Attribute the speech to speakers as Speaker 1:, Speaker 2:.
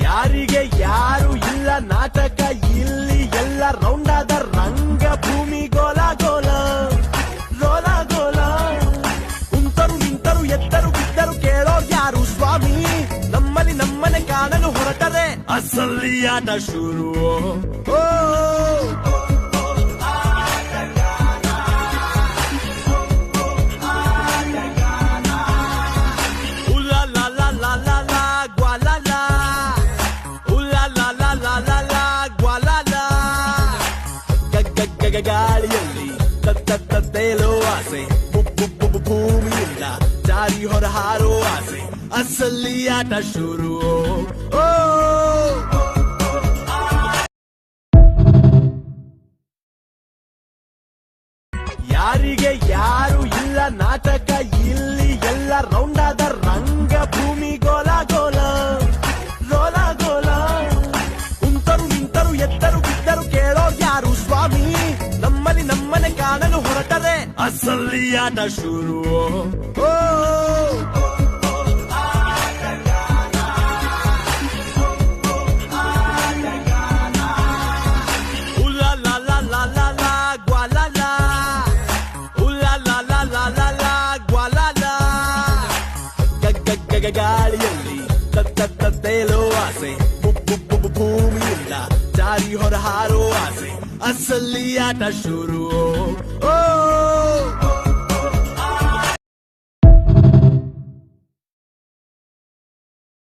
Speaker 1: ಯಾರಿಗೆ ಯಾರು ಇಲ್ಲ ನಾಟಕ ಇಲ್ಲಿ ಎಲ್ಲ ರೌಂಡಾದ ರಂಗ ಭೂಮಿ ಗೋಲ ಗೋಲ ಗೋಲ ಗೋಲ. ಕುಂತರು ನಿಂತರು ಎತ್ತರು ಬಿದ್ದರು ಕೇಳೋರ್ ಯಾರು ಸ್ವಾಮಿ. ನಮ್ಮಲ್ಲಿ ನಮ್ಮನೆ ಕಾಣಲು ಹೊರಟರೆ ಅಸಲಿ ಆಟ ಶುರು. ಗಾಳಿಯಲ್ಲಿ ತೇಲೋ ಆಸೆ, ಭೂಮಿಯಿಂದ ಜಾರಿ ಹೊರ ಹಾರೋ ಆಸೆ, ಅಸಲಿ ಆಟ ಶುರು. ಯಾರಿಗೆ ಯಾರು ಇಲ್ಲ ನಾಟಕ ಇಲ್ಲಿ ಎಲ್ಲ ರೌಂಡಾದ ರಂಗ ಭೂಮಿ ಗೋಲ ಗೋಲ ಗೋಲ ಗೋಲ. ಕುಂತರು ನಿಂತರು ಎತ್ತರು ಬಿದ್ದರು ಕೇಳೋರ್ ಯಾರು ಸ್ವಾಮಿ. ನಮ್ಮಲ್ಲಿ ನಮ್ಮನೆ ಕಾಣಲು ಹೊರಟರೆ ಅಸಲಿ ಆಟ ಶುರು. ಗಾಳಿಯಲ್ಲಿ ತೇಲೋ ಆಸೆ, ಭೂಮಿಯಿಂದ ಜಾರಿ ಹೊರ ಹಾರೋ ಆಸೆ, ಅಸಲಿ ಆಟ ಶುರು.